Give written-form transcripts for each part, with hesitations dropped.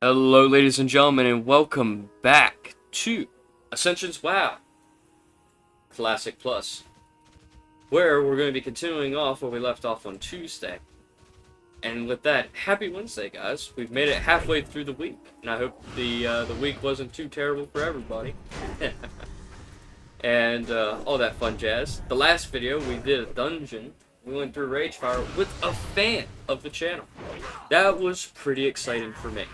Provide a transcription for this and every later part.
Hello, ladies and gentlemen, and welcome back to Ascension WoW Classic Plus, where we're going to be continuing off where we left off on Tuesday. And with that, happy Wednesday, guys. We've made it halfway through the week, and I hope the week wasn't too terrible for everybody. And all that fun jazz. The last video, we did a dungeon. We went through Ragefire with a fan of the channel. That was pretty exciting for me.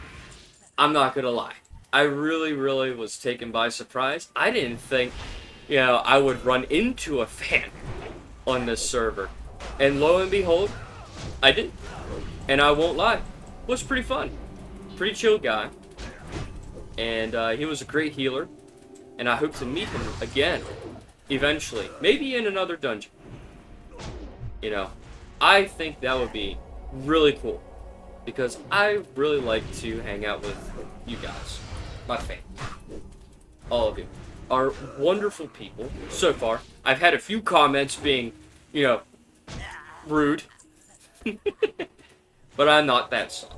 I'm not gonna lie. I really was taken by surprise. I didn't think, I would run into a fan on this server. And lo and behold, I did. And I won't lie. It was pretty fun. Pretty chill guy. And he was a great healer. And I hope to meet him again. Eventually. Maybe in another dungeon. I think that would be really cool. Because I really like to hang out with you guys, my fans. All of you are wonderful people so far. I've had a few comments being, rude. But I'm not that soft.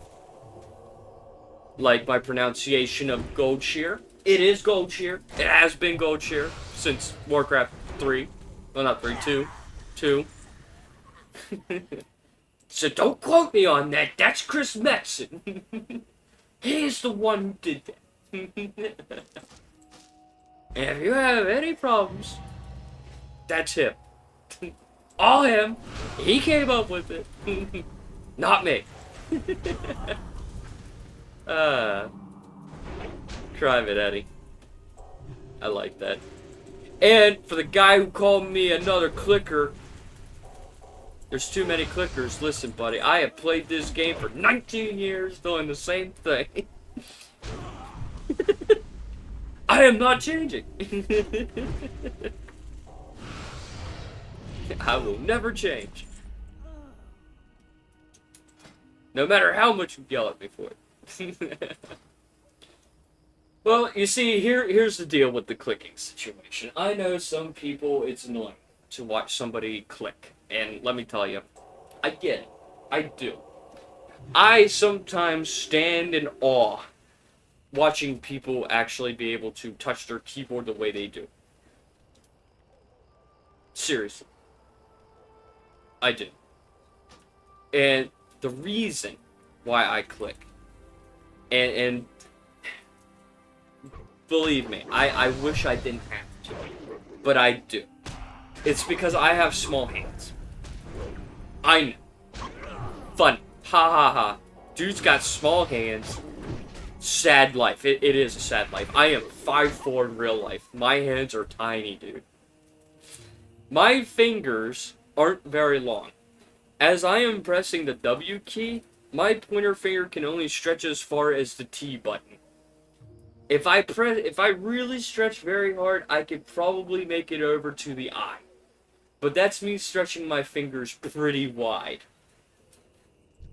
Like my pronunciation of Gold Shear. It is Gold Shear. It has been Gold Shear since Warcraft 3. Well, not 3, 2. 2. So don't quote me on that. That's Chris Metzen. He's the one who did that. And if you have any problems, that's him. All him. He came up with it. Not me. Private Eddie. I like that. And for the guy who called me another clicker, there's too many clickers. Listen, buddy, I have played this game for 19 years doing the same thing. I am not changing. I will never change. No matter how much you yell at me for it. Well, you see, here's the deal with the clicking situation. I know some people, it's annoying to watch somebody click. And let me tell you, I get it. I do. I sometimes stand in awe watching people actually be able to touch their keyboard the way they do. Seriously. I do. And the reason why I click, and believe me, I wish I didn't have to, but I do. It's because I have small hands. I know. Funny. Ha ha ha. Dude's got small hands. Sad life. It is a sad life. I am 5'4" in real life. My hands are tiny, dude. My fingers aren't very long. As I am pressing the W key, my pointer finger can only stretch as far as the T button. If I really stretch very hard, I could probably make it over to the I. But that's me stretching my fingers pretty wide.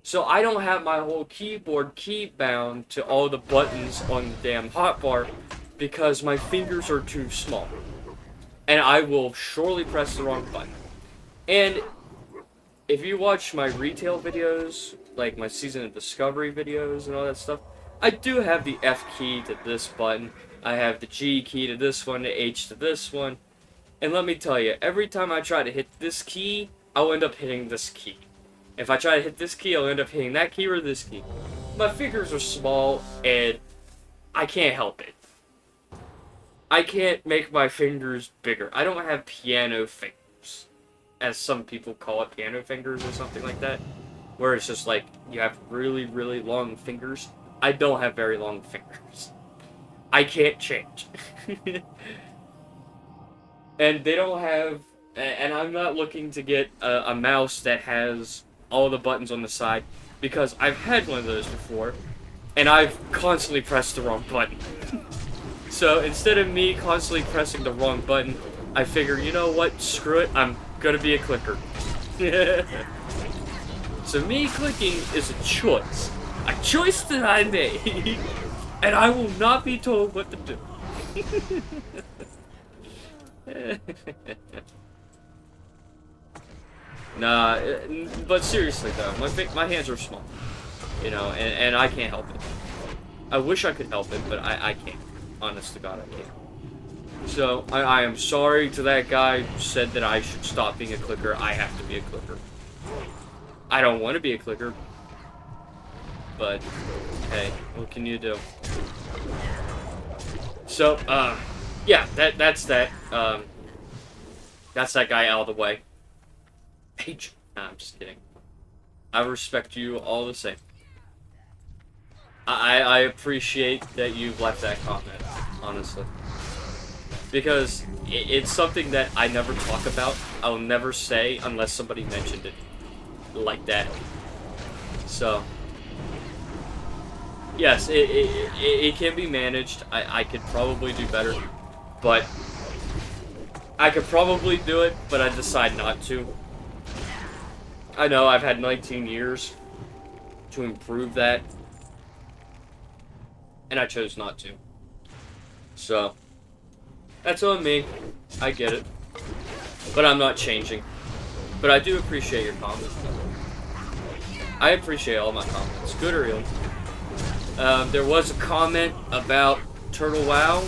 So I don't have my whole keyboard key bound to all the buttons on the damn hotbar because my fingers are too small. And I will surely press the wrong button. And if you watch my retail videos, like my Season of Discovery videos and all that stuff, I do have the F key to this button. I have the G key to this one, the H to this one. And let me tell you, every time I try to hit this key, I'll end up hitting this key. If I try to hit this key, I'll end up hitting that key or this key. My fingers are small, and I can't help it. I can't make my fingers bigger. I don't have piano fingers, as some people call it, piano fingers or something like that, where it's just like, you have really long fingers. I don't have very long fingers. I can't change. And they don't have, and I'm not looking to get a mouse that has all the buttons on the side, because I've had one of those before, and I've constantly pressed the wrong button. So instead of me constantly pressing the wrong button, I figure, you know what, screw it, I'm gonna be a clicker. So me clicking is a choice that I made, and I will not be told what to do. Nah, but seriously though, my hands are small, and I can't help it. I wish I could help it, but I can't. Honest to God, I can't. So, I am sorry to that guy who said that I should stop being a clicker. I have to be a clicker. I don't want to be a clicker. But, hey, what can you do? So, yeah, that's that. That's that guy out of the way. Page. Nah, I'm just kidding. I respect you all the same. I appreciate that you've left that comment, honestly. Because it's something that I never talk about. I'll never say unless somebody mentioned it like that. So, yes, it can be managed. I could probably do better. But I could probably do it, but I decide not to. I know I've had 19 years to improve that. And I chose not to. So, that's on me. I get it. But I'm not changing. But I do appreciate your comments. I appreciate all my comments, good or ill. There was a comment about Turtle WoW.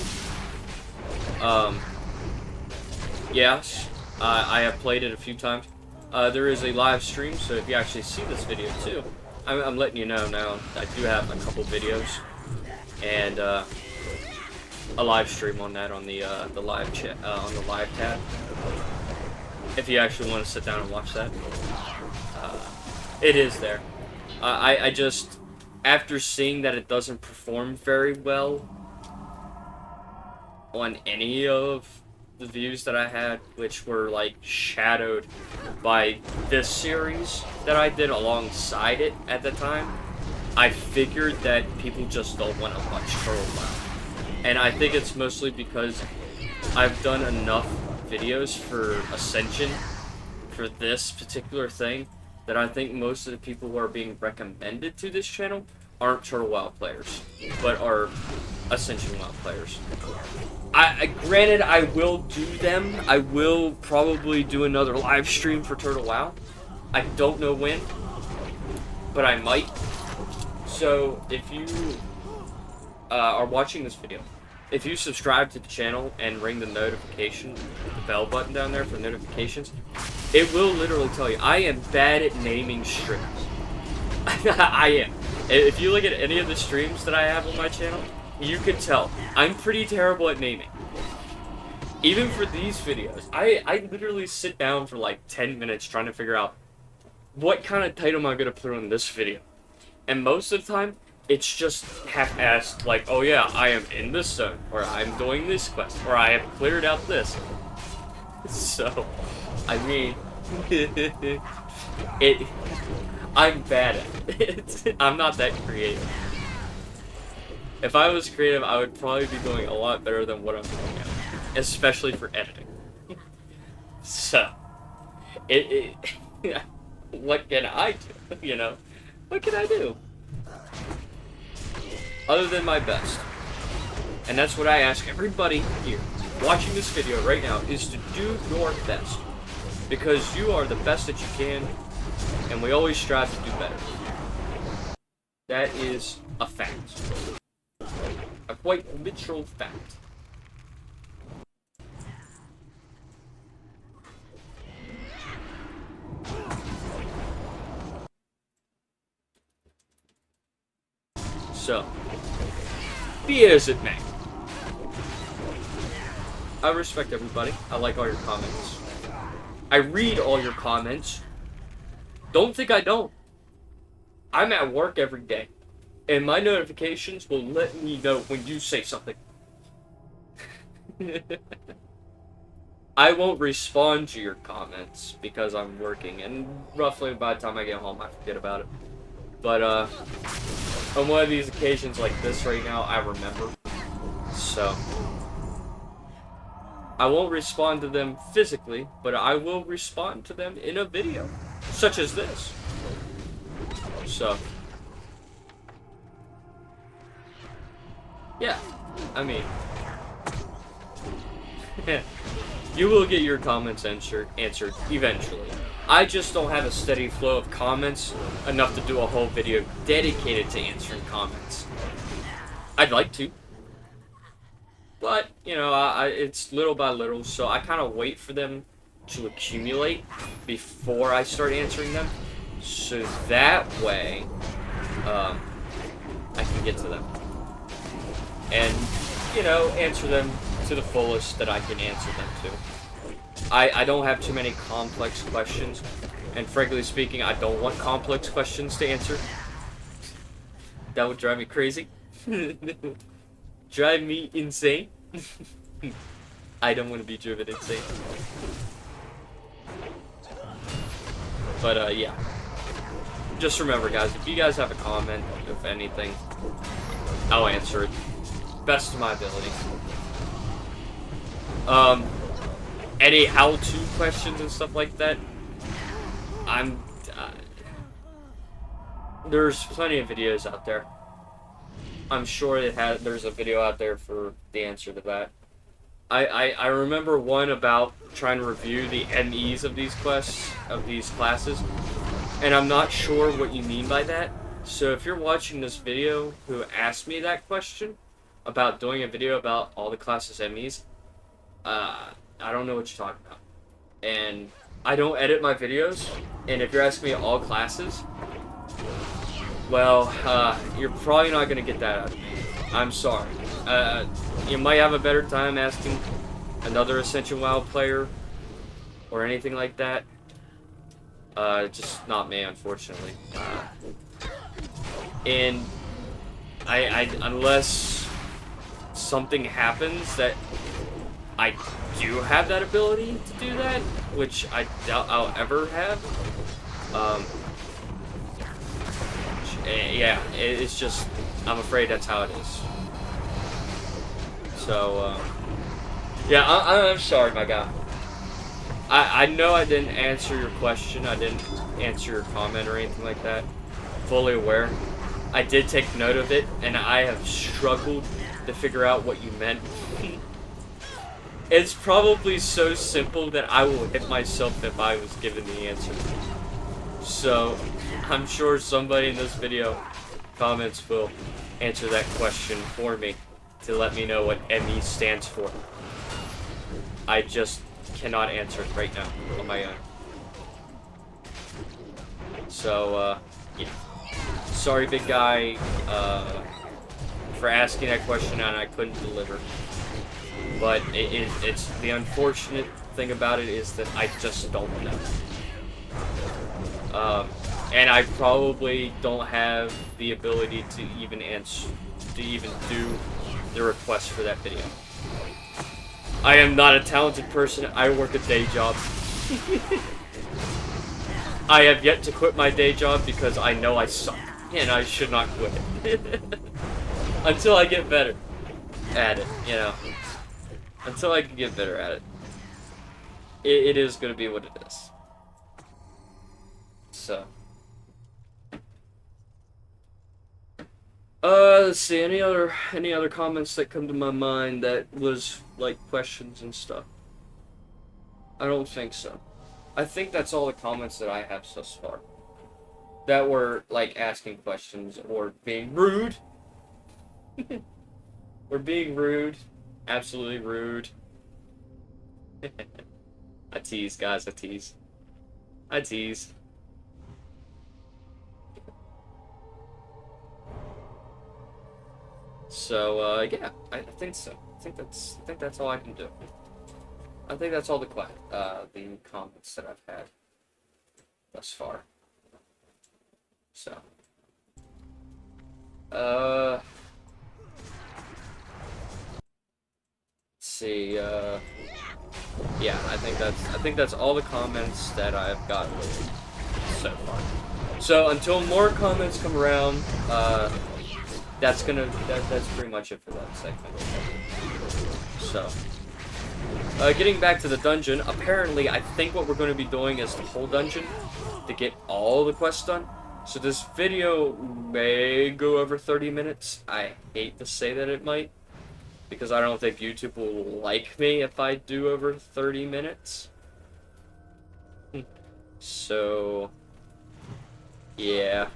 Yes, I have played it a few times. There is a live stream, so if you actually see this video too, I'm letting you know now. I do have a couple videos. And a live stream on that on the live chat on the live tab. If you actually want to sit down and watch that, it is there. I just, after seeing that it doesn't perform very well on any of the views that I had, which were like shadowed by this series that I did alongside it at the time, I figured that people just don't want to watch Turtle WoW. And I think it's mostly because I've done enough videos for Ascension, for this particular thing, that I think most of the people who are being recommended to this channel aren't Turtle WoW players, but are Ascension WoW players. Granted, I will do them. I will probably do another live stream for Turtle WoW. I don't know when, but I might. So, if you are watching this video, if you subscribe to the channel and ring the notification, the bell button down there for notifications, it will literally tell you. I am bad at naming streams. I am. If you look at any of the streams that I have on my channel, you can tell. I'm pretty terrible at naming. Even for these videos, I literally sit down for like 10 minutes trying to figure out what kind of title am I going to put on this video. And most of the time, it's just half-assed, like, oh yeah, I am in this zone, or I'm doing this quest, or I have cleared out this. So, I mean, I'm bad at it. I'm not that creative. If I was creative, I would probably be doing a lot better than what I'm doing now, especially for editing. So, what can I do, you know? What can I do? Other than my best. And that's what I ask everybody here watching this video right now, is to do your best. Because you are the best that you can, and we always strive to do better. That is a fact. A quite literal fact. So, be it as it may. I respect everybody. I like all your comments. I read all your comments. Don't think I don't. I'm at work every day, and my notifications will let me know when you say something. I won't respond to your comments because I'm working, and roughly by the time I get home, I forget about it. But, on one of these occasions like this right now, I remember. So, I won't respond to them physically, but I will respond to them in a video, such as this. So, yeah, I mean, you will get your comments answered eventually. I just don't have a steady flow of comments enough to do a whole video dedicated to answering comments. I'd like to. But, you know, it's little by little, so I kind of wait for them to accumulate before I start answering them. So that way, I can get to them. And, you know, answer them to the fullest that I can answer them to. I don't have too many complex questions. And frankly speaking, I don't want complex questions to answer. That would drive me crazy. Drive me insane. I don't want to be driven insane. But, yeah. Just remember, guys, if you guys have a comment, if anything, I'll answer it. Best of my ability. Any how-to questions and stuff like that, there's plenty of videos out there. I'm sure there's a video out there for the answer to that. I remember one about trying to review the MEs of these quests, of these classes, and I'm not sure what you mean by that. So if you're watching this video who asked me that question about doing a video about all the classes MEs, I don't know what you're talking about. And I don't edit my videos, and if you're asking me all classes, well, you're probably not going to get that out of me. I'm sorry. You might have a better time asking another Ascension WoW player or anything like that. Just not me, unfortunately. And unless something happens that I do have that ability to do that, which I doubt I'll ever have. Yeah, it's just, I'm afraid that's how it is. So, yeah, I'm sorry, my guy. I know I didn't answer your question, I didn't answer your comment or anything like that. Fully aware. I did take note of it, and I have struggled to figure out what you meant. It's probably so simple that I will hit myself if I was given the answer. So, I'm sure somebody in this video comments will answer that question for me to let me know what ME stands for. I just cannot answer it right now on my own. So, yeah. Sorry, big guy, for asking that question and I couldn't deliver. But it's the unfortunate thing about it is that I just don't know. And I probably don't have the ability to even do the request for that video. I am not a talented person. I work a day job. I have yet to quit my day job because I know I suck and I should not quit it. Until I get better at it, you know. Until I can get better at it. It is going to be what it is. So. Let's see, any other comments that come to my mind that was, like, questions and stuff? I don't think so. I think that's all the comments that I have thus far. That were, like, asking questions or being rude. Or being rude. Absolutely rude. I tease, guys, I tease. I tease. So, yeah, I think so. I think that's all I can do. I think that's all the comments that I've had thus far. So, let's see. Yeah, I think that's all the comments that I've gotten so far. So until more comments come around, that's pretty much it for that segment. So, getting back to the dungeon, apparently I think what we're going to be doing is the whole dungeon to get all the quests done. So this video may go over 30 minutes. I hate to say that it might, because I don't think YouTube will like me if I do over 30 minutes. So, yeah.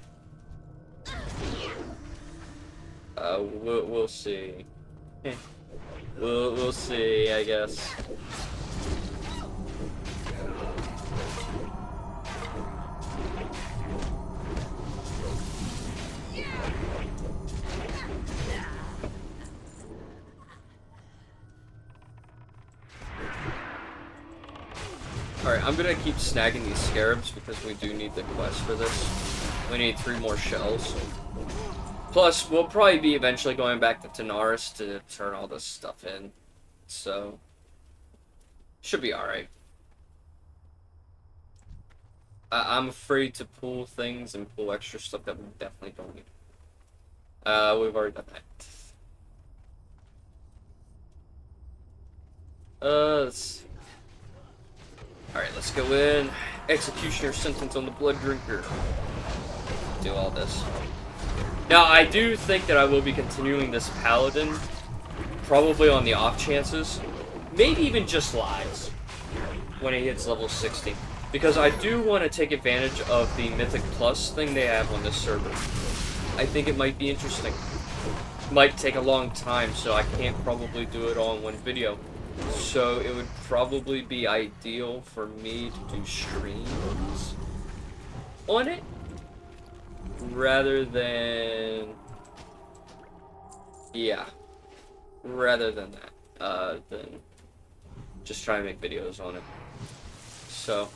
We'll see. We'll see, I guess. Alright, I'm gonna keep snagging these scarabs because we do need the quest for this. We need 3 more shells. Plus, we'll probably be eventually going back to Tanaris to turn all this stuff in. So, should be alright. I'm afraid to pull things and pull extra stuff that we definitely don't need. We've already done that. Let's see. Alright, let's go in. Executioner sentence on the Blood Drinker. Do all this. Now, I do think that I will be continuing this Paladin. Probably on the off chances. Maybe even just lives. When he hits level 60. Because I do want to take advantage of the Mythic Plus thing they have on this server. I think it might be interesting. Might take a long time, so I can't probably do it all in one video. So it would probably be ideal for me to do streams on it rather than rather than that than just try and make videos on it. So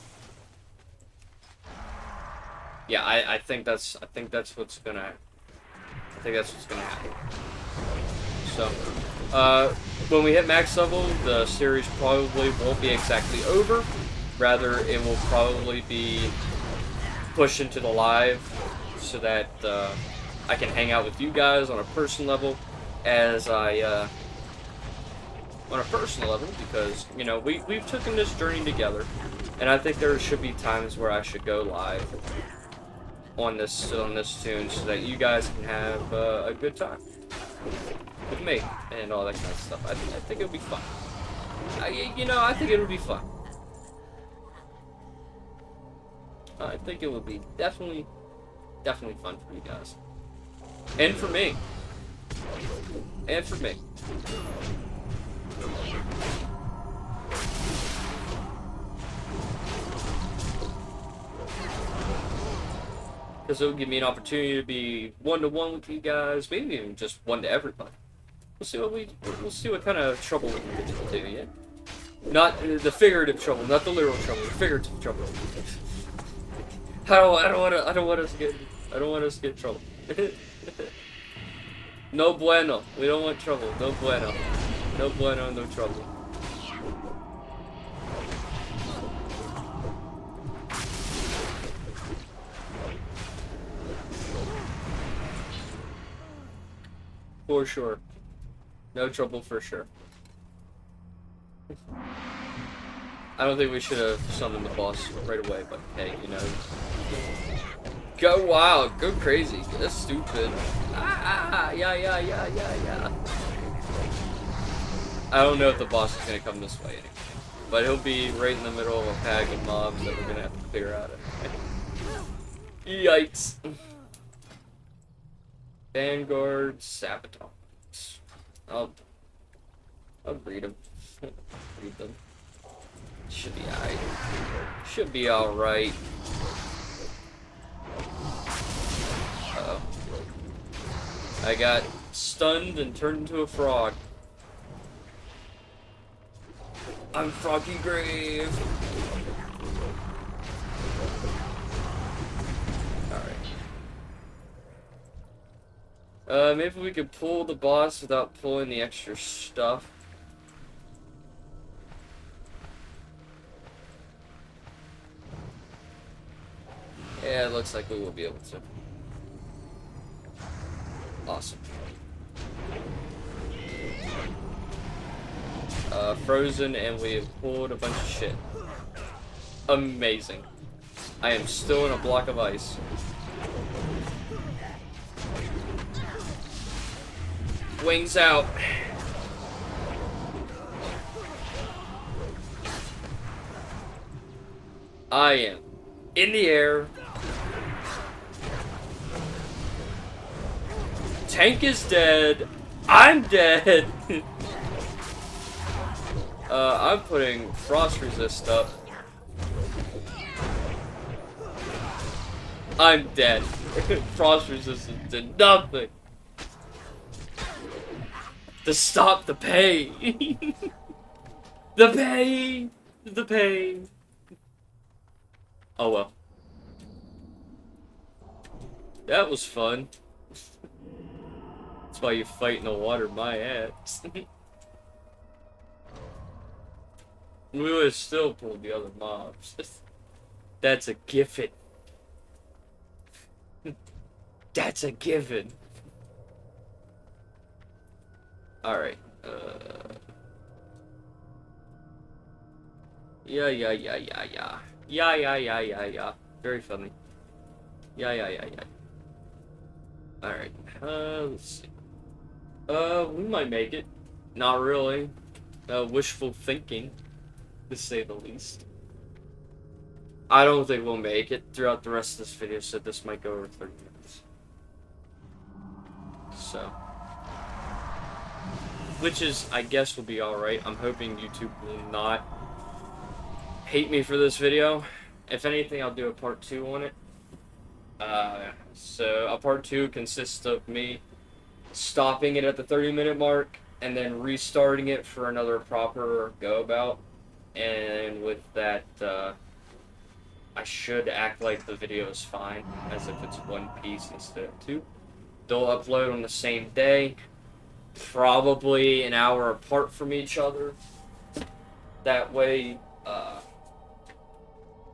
yeah, I think that's what's gonna happen. So when we hit max level, the series probably won't be exactly over. Rather, it will probably be pushed into the live so that I can hang out with you guys on a personal level because, you know, we've taken this journey together, and I think there should be times where I should go live on this tune so that you guys can have a good time with me and all that kind of stuff. I think it'll be fun. I think it'll be fun. I think it will be definitely fun for you guys. And for me. And for me. Because it'll give me an opportunity to be one-to-one with you guys, maybe even just one to everybody. We'll see what kind of trouble we can get into, yeah? Not the figurative trouble, not the literal trouble, the figurative trouble. I don't want us to get in trouble. No bueno. We don't want trouble. No bueno. No bueno, no trouble. For sure. No trouble for sure. I don't think we should have summoned the boss right away, but hey, you know. Go wild, go crazy, that's stupid. Yeah. I don't know if the boss is gonna come this way anyway, but he'll be right in the middle of a pack of mobs that we're gonna have to clear out of. Yikes. Vanguard Sabotage. I'll read them. Read them. Should be alright. Should be alright. Uh-oh. I got stunned and turned into a frog. I'm Froggy Grave. Alright. Maybe we could pull the boss without pulling the extra stuff. Yeah, it looks like we will be able to. Awesome. Frozen, and we have pulled a bunch of shit. Amazing. I am still in a block of ice. Wings out. I am in the air. Tank is dead. I'm dead. I'm putting frost resist up. I'm dead. Frost resistance did nothing to stop the pain. The pain. The pain. Oh well. That was fun. That's why you fight in the water, my ass. We would have still pulled the other mobs. That's a given. That's a given. Alright. Yeah. Yeah. Very funny. Yeah. Alright. Let's see. We might make it. Not really. Wishful thinking, to say the least. I don't think we'll make it throughout the rest of this video, so this might go over 30 minutes. So. Which is, I guess, will be alright. I'm hoping YouTube will not hate me for this video. If anything, I'll do a part 2 on it. So, a part 2 consists of me stopping it at the 30-minute mark and then restarting it for another proper go-about. And with that, I should act like the video is fine, as if it's one piece instead of two. They'll upload on the same day, probably an hour apart from each other. That way,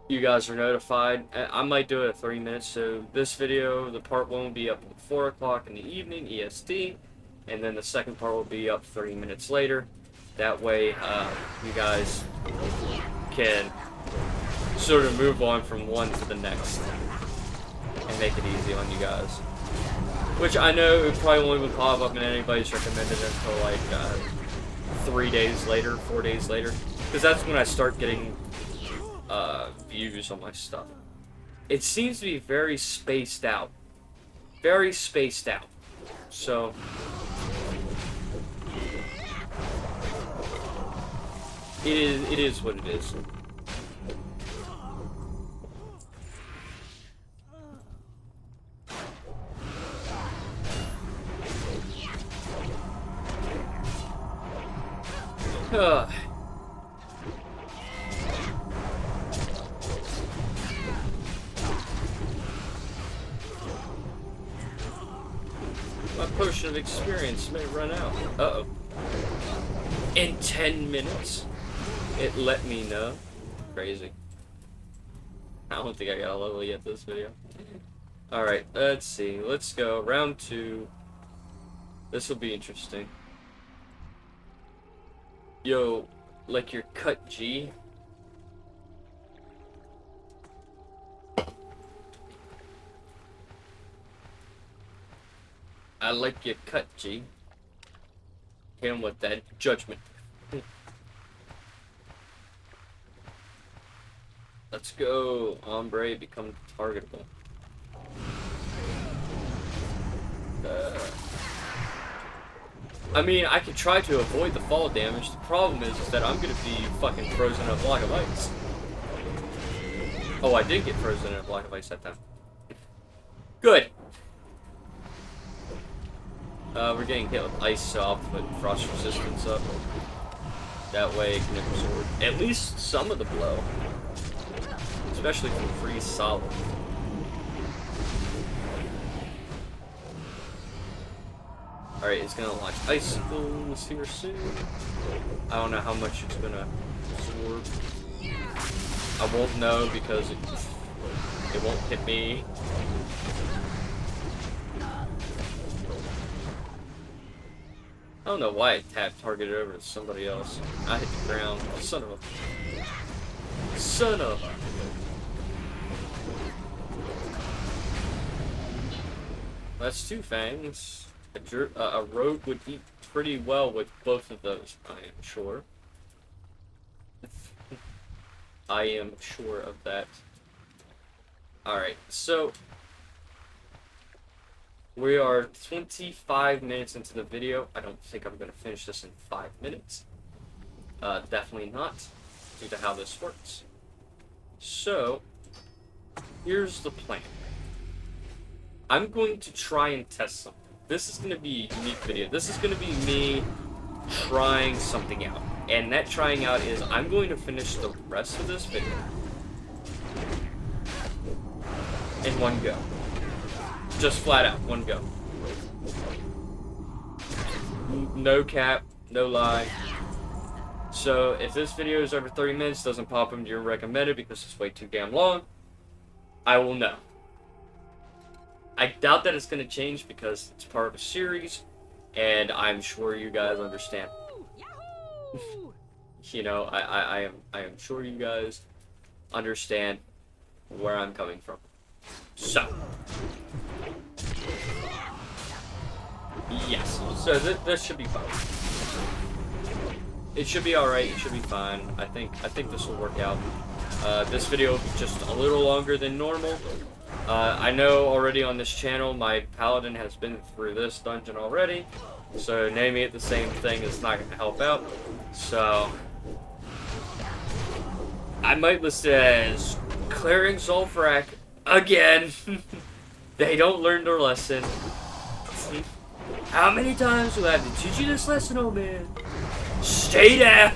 you guys are notified. I might do it at 30 minutes, so this video, the part 1 will be up at 4 o'clock in the evening, EST, and then the second part will be up 30 minutes later. That way, you guys can sort of move on from one to the next and make it easy on you guys. Which I know it probably won't even pop up in anybody's recommended until like 3 days later, 4 days later, because that's when I start getting views on my stuff. It seems to be very spaced out. Very spaced out. So it is what it is. My potion of experience may run out. Uh-oh. In 10 minutes? It let me know. Crazy. I don't think I got a level yet this video. Alright, let's see. Let's go. Round 2. This will be interesting. Yo, like your cut G. I like your cut G. Hit him with that judgment. Let's go. Ombre, become targetable. I mean, I could try to avoid the fall damage. The problem is that I'm gonna be fucking frozen in a block of ice. Oh, I did get frozen in a block of ice that time. Good. We're getting hit with ice, so I'll put frost resistance up. That way it can absorb at least some of the blow. Especially from freeze solid. Alright, it's gonna launch icicles here soon. I don't know how much it's gonna absorb. I won't know because it won't hit me. I don't know why it tapped targeted over to somebody else. I hit the ground. Son of a... Son of a... That's 2 fangs. A rogue would eat pretty well with both of those, I am sure. I am sure of that. Alright, so... We are 25 minutes into the video. I don't think I'm going to finish this in 5 minutes. Definitely not, due to how this works. So, here's the plan. I'm going to try and test something. This is going to be a unique video. This is going to be me trying something out. And that trying out is I'm going to finish the rest of this video in one go. Just flat out, one go. No cap, no lie. So if this video is over 30 minutes, doesn't pop into your recommended because it's way too damn long, I will know. I doubt that it's going to change because it's part of a series, and I'm sure you guys understand. You know, I am sure you guys understand where I'm coming from. So, yes. So this should be fine. It should be all right. It should be fine. I think this will work out. This video will be just a little longer than normal. I know already on this channel my Paladin has been through this dungeon already, so naming it the same thing is not going to help out. So I might list it as Purging Zul'farrak again. They don't learn their lesson. How many times do I have to teach you this lesson, old man? Stay down!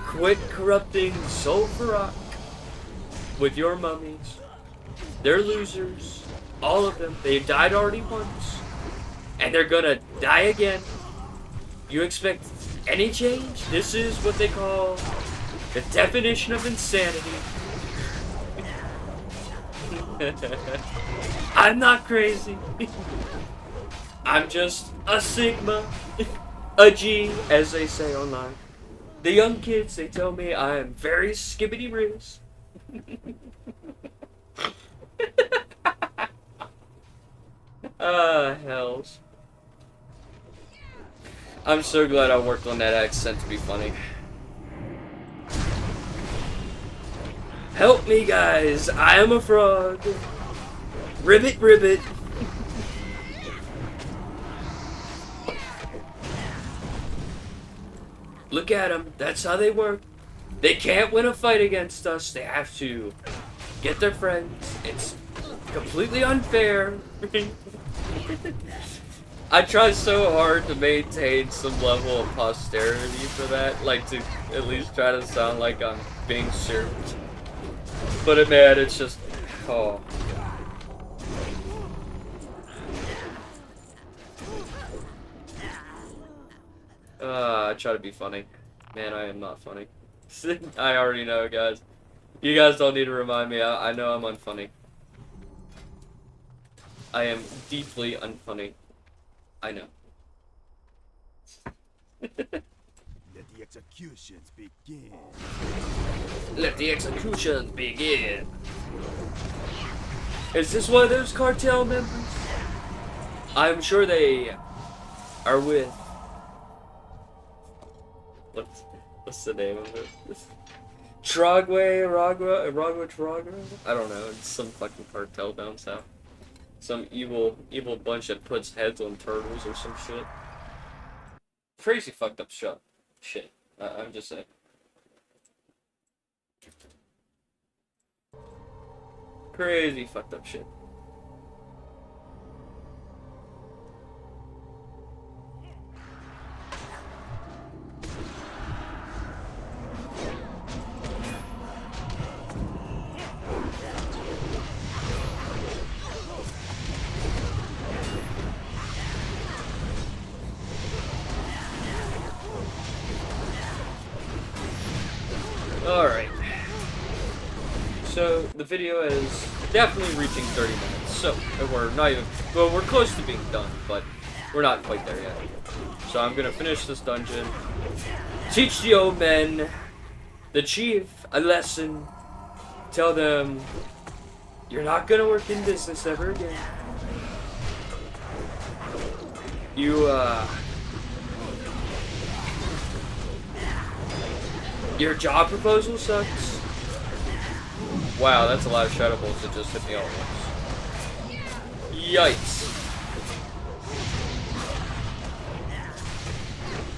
Quit corrupting Zul'farrak with your mummies. They're losers. All of them. They've died already once. And they're gonna die again. You expect any change? This is what they call the definition of insanity. I'm not crazy. I'm just a Sigma. A G, as they say online. The young kids, they tell me I am very skibbity riz. Hells. I'm so glad I worked on that accent to be funny. Help me, guys. I am a frog. Ribbit, ribbit. Look at them. That's how they work. They can't win a fight against us. They have to get their friends. It's completely unfair. I try so hard to maintain some level of posterity for that. Like, to at least try to sound like I'm being serious. But, man, it's just... Oh. I try to be funny. Man, I am not funny. I already know, guys. You guys don't need to remind me. I know I'm unfunny. I am deeply unfunny. I know. Let the executions begin. Let the executions begin. Is this one of those cartel members? I'm sure they are with... What's the name of it? Ragwa? I don't know. It's some fucking cartel down south. Some evil bunch that puts heads on turtles or some shit. Crazy fucked up shit. I'm just saying. Crazy fucked up shit. Alright. So, the video is definitely reaching 30 minutes. So, we're not even... Well, we're close to being done, but we're not quite there yet. So, I'm gonna finish this dungeon. Teach the old men, the chief, a lesson. Tell them, you're not gonna work in business ever again. Your job proposal sucks. Wow, that's a lot of shadow bolts that just hit me all at once. Yikes.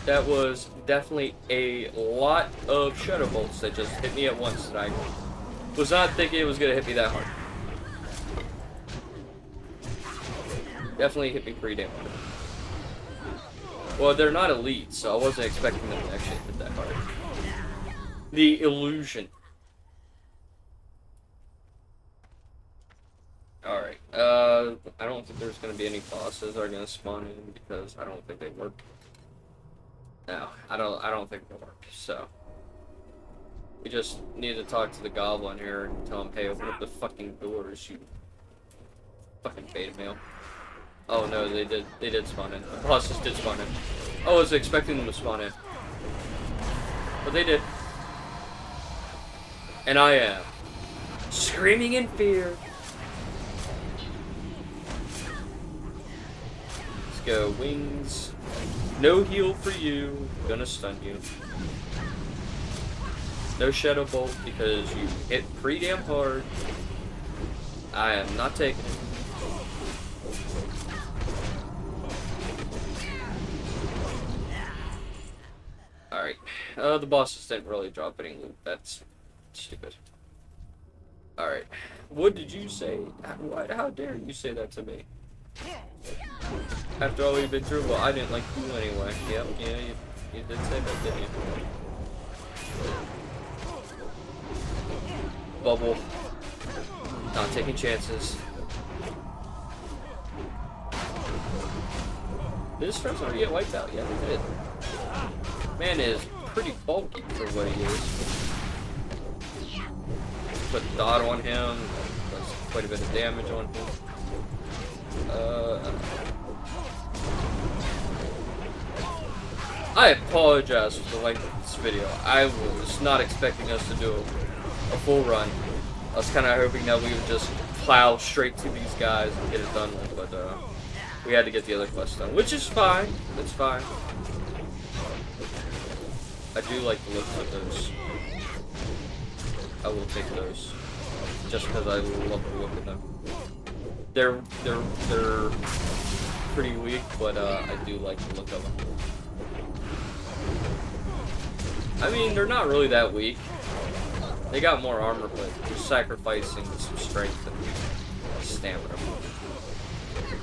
That was definitely a lot of shadow bolts that just hit me at once that I was not thinking it was going to hit me that hard. Definitely hit me pretty damn hard. Well, they're not elite, so I wasn't expecting them to actually hit that hard. The illusion. Alright, I don't think there's going to be any bosses that are going to spawn in because I don't think they work. No, I don't think they work, so. We just need to talk to the goblin here and tell him, hey, open up the fucking doors, you fucking beta male. Oh no, they did spawn in. The bosses did spawn in. Oh, I was expecting them to spawn in. But they did. And I am screaming in fear. Let's go, wings. No heal for you. Gonna stun you. No shadow bolt because you hit pretty damn hard. I am not taking it. Alright. The bosses didn't really drop any loot. That's stupid. Alright. What did you say? How dare you say that to me? After all we've been through, well, I didn't like you anyway. Yep, yeah, you did say that, didn't you? Bubble. Not taking chances. Did his friends already get wiped out? Yeah, they did. Man is pretty bulky for what he is. Put dot on him. Does quite a bit of damage on him. I apologize for the length of this video. I was not expecting us to do a full run. I was kind of hoping that we would just plow straight to these guys and get it done with, but we had to get the other quest done, which is fine. It's fine. I do like the looks of those. I will take those, just because I love the look of them. They're pretty weak, but I do like the look of them. I mean, they're not really that weak. They got more armor, but they're sacrificing some strength and stamina,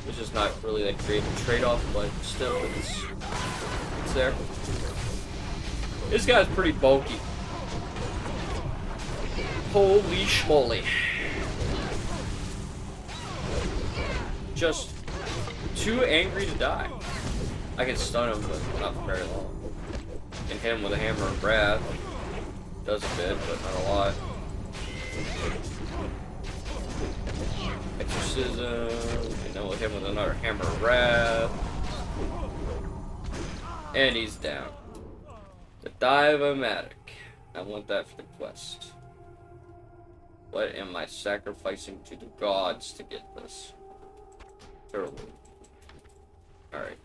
which is not really that great a trade-off, but still, it's there. This guy's pretty bulky. Holy schmoly. Just too angry to die. I can stun him, but not for very long. And hit him with a hammer of wrath. Does a bit, but not a lot. Exorcism. And then we'll hit him with another hammer of wrath. And he's down. The Dive-O-Matic. I want that for the quest. What am I sacrificing to the gods to get this? Terrible. Alright.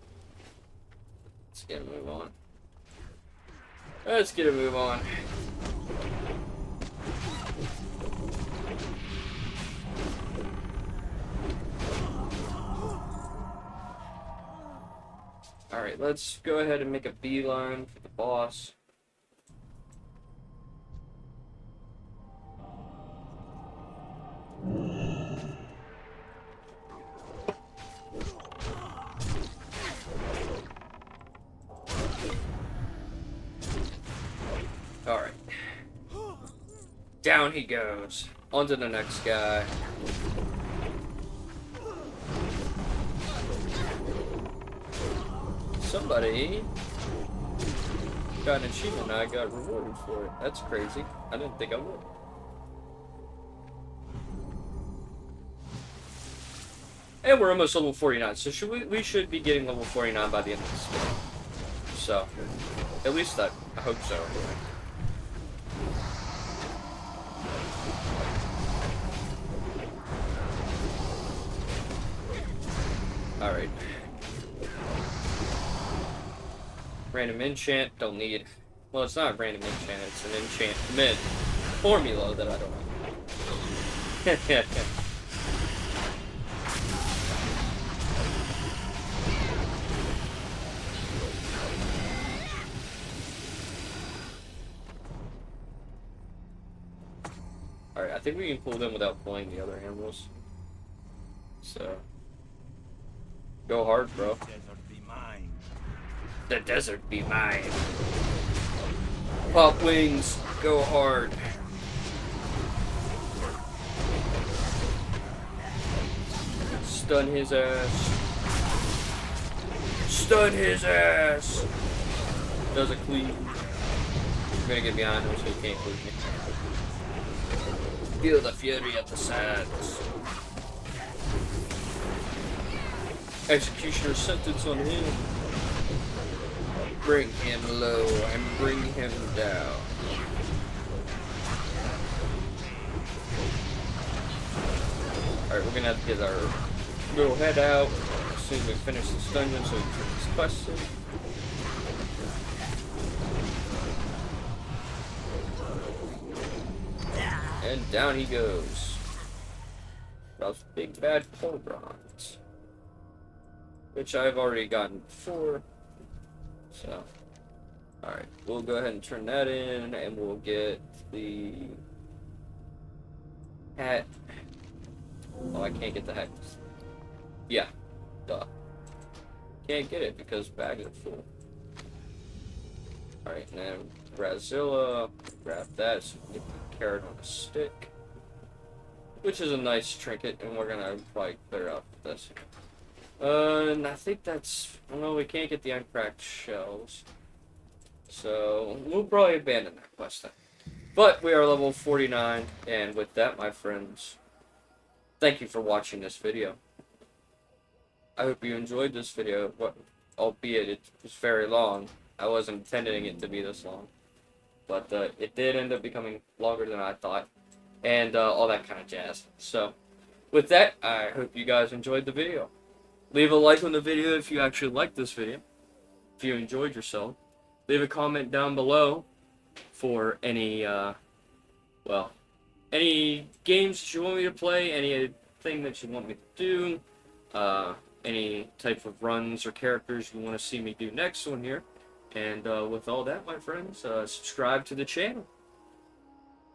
Let's get a move on. Let's get a move on. Alright, let's go ahead and make a beeline for the boss. Alright. Down he goes. On to the next guy. Somebody got an achievement and I got rewarded for it. That's crazy. I didn't think I would. And we're almost level 49, so we should be getting level 49 by the end of this video. So, at least I hope so. Alright. Random enchant, don't need. Well, it's not a random enchant, it's an enchantment formula that I don't know. think we can pull them without pulling the other animals. So, go hard, bro. Desert be mine. The desert be mine. Pop wings, go hard. Stun his ass. Stun his ass. Does a clean. I'm gonna get behind him so he can't clean me. Feel the fury of the sands. Executioner sentence on him. Bring him low and bring him down. Alright, we're gonna have to get our little head out as soon as we finish this dungeon so we can take this quest in. And down he goes. Those big bad Polbrons. Which I've already gotten before. So, alright, we'll go ahead and turn that in, and we'll get the hat. Oh, I can't get the hat. Yeah, duh. Can't get it because bag is full. Alright, now Brazilla, grab that so we can get the carrot on a stick. Which is a nice trinket, and we're gonna probably clear out this. And I think that's... Well, we can't get the uncracked shells. So, we'll probably abandon that quest then. But we are level 49, and with that, my friends, thank you for watching this video. I hope you enjoyed this video, albeit it was very long. I wasn't intending it to be this long. But it did end up becoming longer than I thought. And all that kind of jazz. So, with that, I hope you guys enjoyed the video. Leave a like on the video if you actually liked this video. If you enjoyed yourself. Leave a comment down below for any, any games that you want me to play, anything that you want me to do, any type of runs or characters you want to see me do next on here. And with all that, my friends, subscribe to the channel.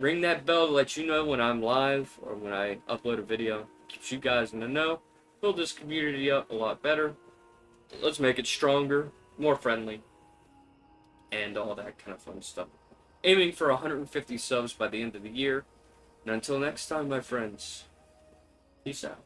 Ring that bell to let you know when I'm live or when I upload a video. Keeps you guys in the know. Build this community up a lot better. Let's make it stronger, more friendly, and all that kind of fun stuff. Aiming for 150 subs by the end of the year. And until next time, my friends, peace out.